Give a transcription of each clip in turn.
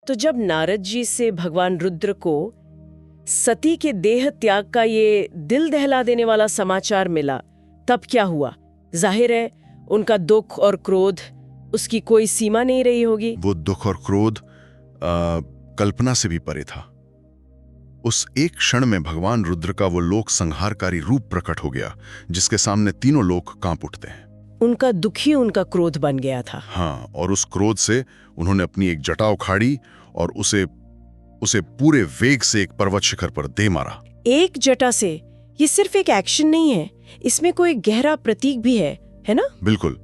तो जब नारद जी से भगवान रुद्र को सती के देह त्याग का ये दिल दहला देने वाला समाचार मिला, तब क्या हुआ? जाहिर है उनका दुख और क्रोध, उसकी कोई सीमा नहीं रही होगी। वो दुख और क्रोध कल्पना से भी परे था। उस एक क्षण में भगवान रुद्र का वो लोक संहारकारी रूप प्रकट हो गया, जिसके सामने तीनों लोग कांप उठते हैं। उनका दुख ही उनका क्रोध बन गया था। हाँ, और उस क्रोध से उन्होंने अपनी एक जटा उखाड़ी और उसे पूरे वेग से एक पर्वत शिखर पर दे मारा। एक जटा से? ये सिर्फ एक एक्शन नहीं है, इसमें कोई गहरा प्रतीक भी है ना? बिल्कुल।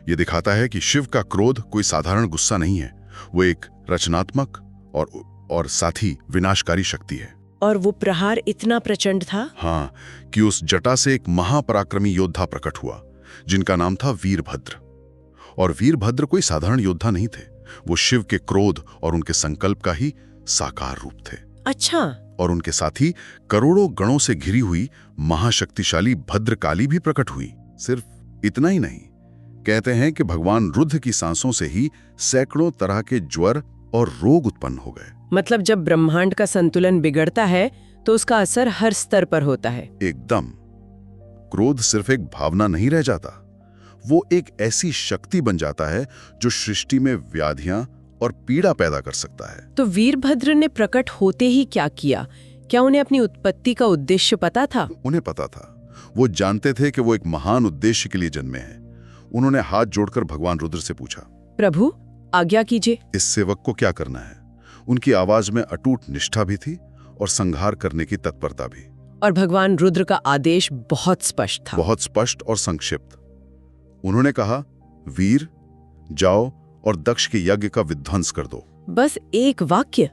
ये दिखाता है कि शिव का क्रोध कोई साधारण गुस्सा नहीं है, वो एक रचनात्मक और साथ ही विनाशकारी शक्ति है। और वो प्रहार इतना प्रचंड था? हाँ, कि उस जटा से एक महापराक्रमी योद्धा प्रकट हुआ, जिनका नाम था वीरभद्र। और वीरभद्र कोई साधारण योद्धा नहीं थे, वो शिव के क्रोध और उनके संकल्प का ही साकार रूप थे। अच्छा। और उनके साथ ही करोड़ों गणों से घिरी हुई महाशक्तिशाली भद्रकाली भी प्रकट हुई। सिर्फ इतना ही नहीं, कहते हैं कि भगवान रुद्र की सांसों से ही सैकड़ों तरह के ज्वर और रोग उत्पन्न हो गए। मतलब जब ब्रह्मांड का संतुलन बिगड़ता है तो उसका असर हर स्तर पर होता है। एकदम। क्रोध सिर्फ एक भावना नहीं रह जाता, वो एक ऐसी शक्ति बन जाता है जो सृष्टि में व्याधियां और पीड़ा पैदा कर सकता है। तो वीरभद्र ने प्रकट होते ही क्या किया? क्या उन्हें अपनी उत्पत्ति का उद्देश्य पता था? उन्हें पता था। वो जानते थे कि वो एक महान उद्देश्य के लिए जन्मे हैं। उन्होंने हाथ जोड़कर भगवान रुद्र से पूछा, प्रभु आज्ञा कीजिए। इस सेवक को क्या करना है? उनकी आवाज में अटूट निष्ठा भी थी और संहार करने की तत्परता भी। और भगवान रुद्र का आदेश बहुत स्पष्ट था। बहुत स्पष्ट और संक्षिप्त। उन्होंने कहा, वीर जाओ और दक्ष के यज्ञ का विध्वंस कर दो। बस एक वाक्य,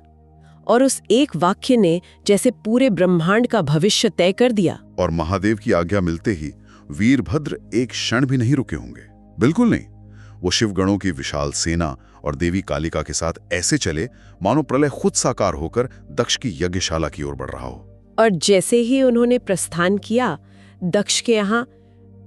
और उस एक वाक्य ने जैसे पूरे ब्रह्मांड का भविष्य तय कर दिया। और महादेव की आज्ञा मिलते ही वीरभद्र एक क्षण भी नहीं रुके होंगे। बिल्कुल नहीं। वो शिवगणों की विशाल सेना और देवी कालिका के साथ ऐसे चले मानो प्रलय खुद साकार होकर दक्ष की यज्ञशाला की ओर बढ़ रहा हो। और जैसे ही उन्होंने प्रस्थान किया, दक्ष के यहाँ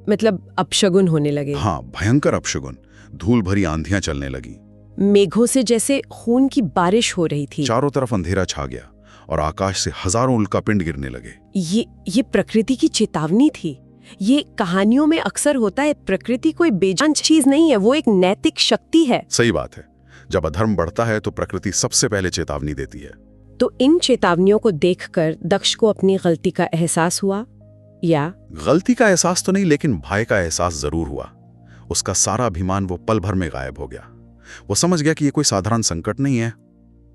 मतलब अपशगुन होने लगे। हाँ, भयंकर अपशगुन। धूल भरी आंधियां चलने लगी। मेघों से जैसे खून की बारिश हो रही थी। चारों तरफ अंधेरा छा गया और आकाश से हजारों उल्कापिंड गिरने लगे। ये प्रकृति की चेतावनी थी। ये कहानियों में अक्सर होता है, प्रकृति कोई बेजान चीज नहीं है, वो एक नैतिक शक्ति है। सही बात है। जब अधर्म बढ़ता है तो प्रकृति सबसे पहले चेतावनी देती है। तो इन चेतावनियों को देखकर दक्ष को अपनी गलती का एहसास हुआ? या गलती का एहसास तो नहीं, लेकिन भय का एहसास जरूर हुआ। उसका सारा अभिमान वो पल भर में गायब हो गया। वो समझ गया कि ये कोई साधारण संकट नहीं है।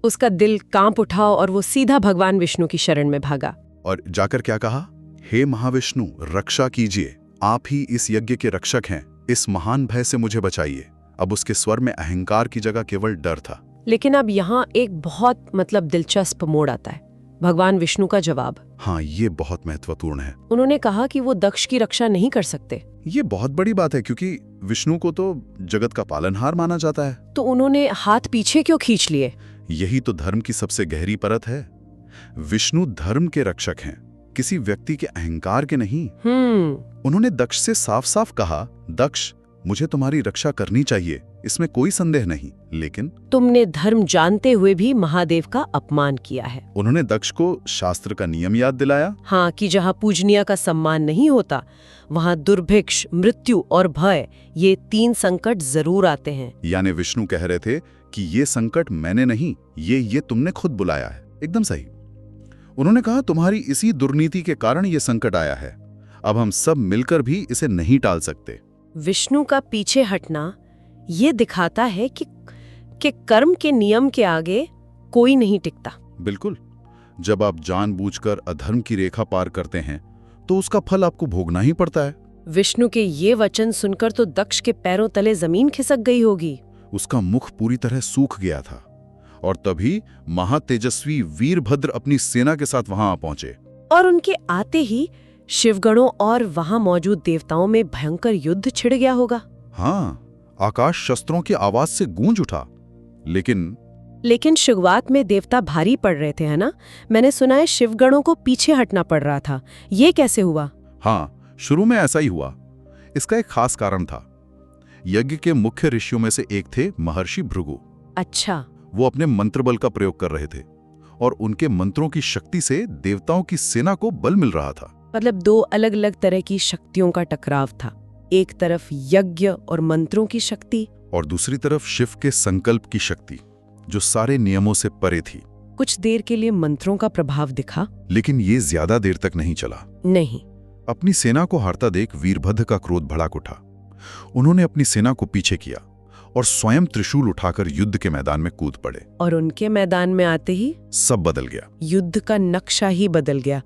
उसका दिल कांप उठा और वो सीधा भगवान विष्णु की शरण में भागा। और जाकर क्या कहा, हे महाविष्णु रक्षा कीजिए, आप ही इस यज्ञ के रक्षक हैं, इस महान भय से मुझे बचाइए। अब उसके स्वर में अहंकार की जगह केवल डर था। लेकिन अब यहाँ एक बहुत दिलचस्प मोड़ आता है। भगवान विष्णु का जवाब। हाँ, ये बहुत महत्वपूर्ण है। उन्होंने कहा कि वो दक्ष की रक्षा नहीं कर सकते। ये बहुत बड़ी बात है, क्योंकि विष्णु को तो जगत का पालनहार माना जाता है। तो उन्होंने हाथ पीछे क्यों खींच लिए? यही तो धर्म की सबसे गहरी परत है। विष्णु धर्म के रक्षक हैं, किसी व्यक्ति के अहंकार के नहीं। उन्होंने दक्ष से साफ साफ कहा, दक्ष मुझे तुम्हारी रक्षा करनी चाहिए, इसमें कोई संदेह नहीं, लेकिन तुमने धर्म जानते हुए भी महादेव का अपमान किया है। उन्होंने दक्ष को शास्त्र का नियम याद दिलाया। हाँ, कि जहाँ पूजनीय का सम्मान नहीं होता वहाँ दुर्भिक्ष, मृत्यु और भय, ये 3 संकट जरूर आते हैं। यानी विष्णु कह रहे थे कि ये संकट मैंने नहीं, ये तुमने खुद बुलाया है। एकदम सही। उन्होंने कहा, तुम्हारी इसी दुर्नीति के कारण ये संकट आया है, अब हम सब मिलकर भी इसे नहीं टाल सकते। विष्णु का पीछे हटना ये दिखाता है कि कर्म के नियम के आगे कोई नहीं टिकता। बिल्कुल। जब आप जानबूझकर अधर्म की रेखा पार करते हैं तो उसका फल आपको भोगना ही पड़ता है। विष्णु के ये वचन सुनकर तो दक्ष के पैरों तले जमीन खिसक गई होगी। उसका मुख पूरी तरह सूख गया था। और तभी महातेजस्वी वीरभद्र अपनी सेना के साथ वहां आ पहुंचे। और उनके आते ही शिवगणों और वहां मौजूद देवताओं में भयंकर युद्ध छिड़ गया होगा। हाँ, आकाश शस्त्रों की आवाज से गूंज उठा। लेकिन शुरुआत में देवता भारी पड़ रहे थे, है ना? मैंने सुना है शिवगणों को पीछे हटना पड़ रहा था। ये कैसे हुआ? हाँ, शुरू में ऐसा ही हुआ। इसका एक खास कारण था। यज्ञ के मुख्य ऋषियों में से एक थे महर्षि भृगु। अच्छा। वो अपने मंत्र बल का प्रयोग कर रहे थे और उनके मंत्रों की शक्ति से देवताओं की सेना को बल मिल रहा था। मतलब दो अलग अलग तरह की शक्तियों का टकराव था। एक तरफ यज्ञ और मंत्रों की शक्ति और दूसरी तरफ शिव के संकल्प की शक्ति जो सारे नियमों से परे थी। कुछ देर के लिए मंत्रों का प्रभाव दिखा, लेकिन ये ज्यादा देर तक नहीं चला। नहीं। अपनी सेना को हारता देख वीरभद्र का क्रोध भड़क उठा। उन्होंने अपनी सेना को पीछे किया और स्वयं त्रिशूल उठाकर युद्ध के मैदान में कूद पड़े। और उनके मैदान में आते ही सब बदल गया। युद्ध का नक्शा ही बदल गया।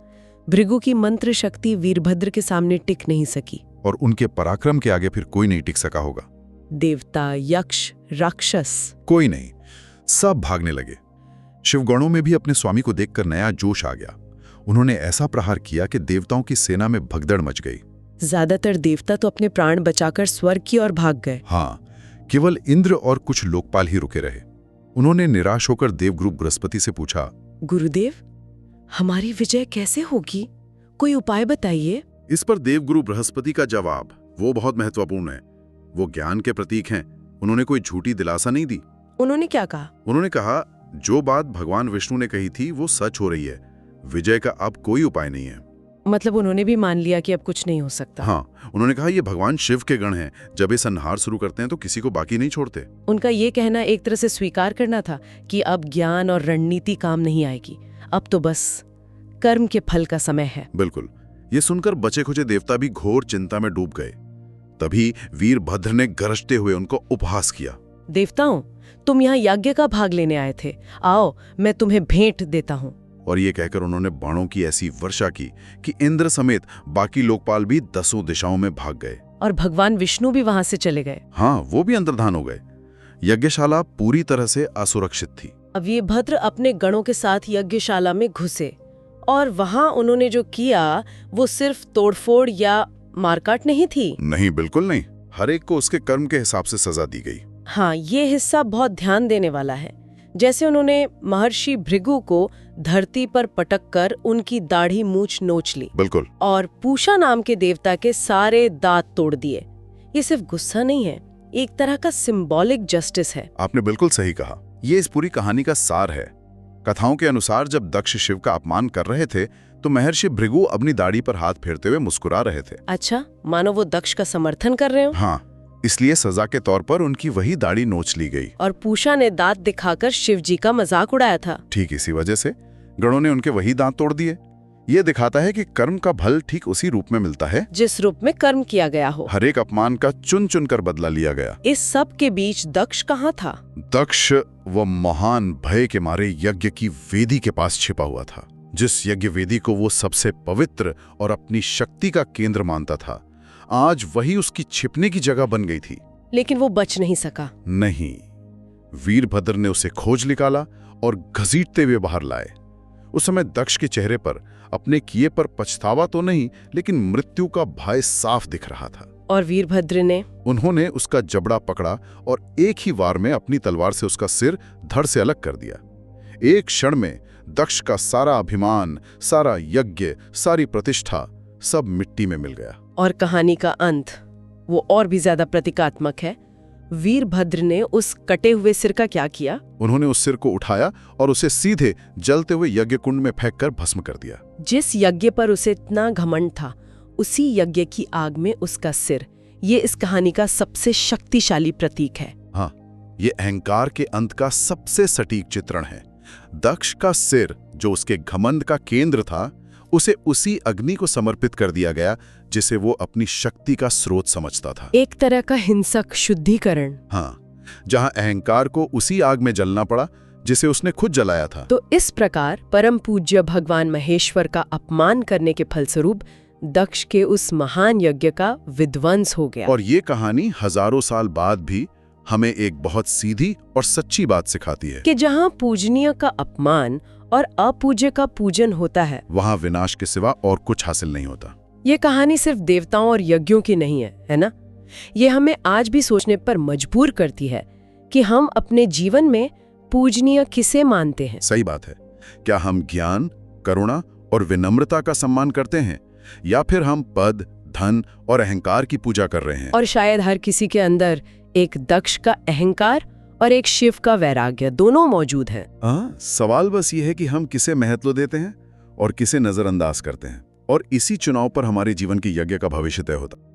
भृगु की मंत्र शक्ति वीरभद्र के सामने टिक नहीं सकी और उनके पराक्रम के आगे फिर कोई नहीं टिक सका होगा। देवता, यक्ष, राक्षस, कोई नहीं, सब भागने लगे। शिवगणों में भी अपने स्वामी को देखकर नया जोश आ गया। उन्होंने ऐसा प्रहार किया कि देवताओं की सेना में भगदड़ मच गई। ज्यादातर देवता तो अपने प्राण बचाकर स्वर्ग की ओर भाग गए। हाँ, केवल इंद्र और कुछ लोकपाल ही रुके रहे। उन्होंने निराश होकर देवगुरु बृहस्पति से पूछा, गुरुदेव, हमारी विजय कैसे होगी? कोई उपाय बताइए। इस पर देवगुरु बृहस्पति का जवाब वो बहुत महत्वपूर्ण है। वो ज्ञान के प्रतीक हैं। उन्होंने कोई झूठी दिलासा नहीं दी। उन्होंने क्या कहा? उन्होंने कहा, जो बात भगवान विष्णु ने कही थी वो सच हो रही है। विजय का अब कोई उपाय नहीं है। मतलब उन्होंने भी मान लिया कि अब कुछ नहीं हो सकता। हाँ, उन्होंने कहा ये भगवान शिव के गण हैं। जब ये संहार शुरू करते हैं तो किसी को बाकी नहीं छोड़ते। उनका ये कहना एक तरह से स्वीकार करना था कि अब ज्ञान और रणनीति काम नहीं आएगी, अब तो बस कर्म के फल का समय है। बिल्कुल। ये सुनकर बचे खुचे देवता भी घोर चिंता में डूब गए। तभी वीरभद्र ने गरजते हुए उनको उपहास किया। देवताओं, तुम यहाँ यज्ञ का भाग लेने आए थे, आओ मैं तुम्हें भेंट देता हूँ। और ये कहकर उन्होंने बाणों की ऐसी वर्षा की कि इंद्र समेत बाकी लोकपाल भी 10 दिशाओं में भाग गए। और भगवान विष्णु भी वहां से चले गए। हाँ, वो भी अंतर्धान हो गए। यज्ञशाला पूरी तरह से असुरक्षित थी। अब वीरभद्र अपने गणों के साथ यज्ञशाला में घुसे और वहां उन्होंने जो किया वो सिर्फ तोड़फोड़ या मारकाट नहीं थी। नहीं, बिल्कुल नहीं। हर एक को उसके कर्म के हिसाब से सजा दी गई। हाँ, ये हिस्सा बहुत ध्यान देने वाला है। जैसे उन्होंने महर्षि भृगु को धरती पर पटक कर उनकी दाढ़ी मूछ नोच ली। बिल्कुल। और पूषा नाम के देवता के सारे दांत तोड़ दिए। ये सिर्फ गुस्सा नहीं है, एक तरह का सिंबॉलिक जस्टिस है। आपने बिल्कुल सही कहा। ये इस पूरी कहानी का सार है। कथाओं के अनुसार जब दक्ष शिव का अपमान कर रहे थे तो महर्षि भृगु अपनी दाढ़ी पर हाथ फेरते हुए मुस्कुरा रहे थे। अच्छा, मानो वो दक्ष का समर्थन कर रहे हो। हाँ, इसलिए सजा के तौर पर उनकी वही दाढ़ी नोच ली गई। और पूषा ने दांत दिखाकर शिव जी का मजाक उड़ाया था। ठीक इसी वजह से गणों ने उनके वही दांत तोड़ दिए। ये दिखाता है कि कर्म का फल ठीक उसी रूप में मिलता है जिस रूप में कर्म किया गया हो। हर एक अपमान का चुन चुन कर बदला लिया गया। इस सब के बीच दक्ष कहाँ था? दक्ष वो महान भय के मारे यज्ञ की वेदी के पास छिपा हुआ था। जिस यज्ञ वेदी को वो सबसे पवित्र और अपनी शक्ति का केंद्र मानता था, आज वही उसकी छिपने की जगह बन गई थी। लेकिन वो बच नहीं सका। नहीं, वीरभद्र ने उसे खोज निकाला और घसीटते हुए बाहर लाए। उस समय दक्ष के चेहरे पर अपने किए पर पछतावा तो नहीं, लेकिन मृत्यु का भय साफ दिख रहा था। और वीरभद्र ने? उन्होंने उसका जबड़ा पकड़ा और एक ही वार में अपनी तलवार से उसका सिर धड़ से अलग कर दिया। एक क्षण में दक्ष का सारा अभिमान, सारा यज्ञ, सारी प्रतिष्ठा सब मिट्टी में मिल गया। और कहानी का अंत वो और भी ज्यादा प्रतीकात्मक है। वीरभद्र ने उस कटे हुए सिर का क्या किया? उन्होंने उस सिर को उठाया और उसे सीधे जलते हुए यज्ञ कुंड में फेंककर भस्म कर दिया। जिस यज्ञ पर उसे इतना घमंड था, उसी यज्ञ की आग में उसका सिर। ये इस कहानी का सबसे शक्तिशाली प्रतीक है। हाँ, ये अहंकार के अंत का सबसे सटीक चित्रण है। दक्ष का सिर, जो उसके घमंड का केंद्र था, उसे उसी अग्नि को समर्पित कर दिया गया जिसे वो अपनी शक्ति का स्रोत समझता था। एक तरह का हिंसक शुद्धिकरण। हाँ, जहां अहंकार को उसी आग में जलना पड़ा जिसे उसने खुद जलाया था। तो इस प्रकार परम पूज्य भगवान महेश्वर का अपमान करने के फलस्वरूप दक्ष के उस महान यज्ञ का विध्वंस हो गया। और ये कहानी हजारों साल बाद भी हमें एक बहुत सीधी और सच्ची बात सिखाती है कि जहां पूजनीय का अपमान और अपूज्य का पूजन होता है, वहां विनाश के सिवा और कुछ हासिल नहीं होता। ये कहानी सिर्फ देवताओं और यज्ञों की नहीं है ना? ये हमें आज भी सोचने पर मजबूर करती है कि हम अपने जीवन में पूजनीय किसे मानते हैं। सही बात है। क्या हम ज्ञान, करुणा और विनम्रता का सम्मान करते हैं, या फिर हम पद, धन और अहंकार की पूजा कर रहे हैं? और शायद हर किसी के अंदर एक दक्ष का अहंकार और एक शिव का वैराग्य दोनों मौजूद हैं। हाँ, सवाल बस ये है कि हम किसे महत्व देते हैं और किसे नजरअंदाज करते हैं, और इसी चुनाव पर हमारे जीवन के यज्ञ का भविष्य तय होता है।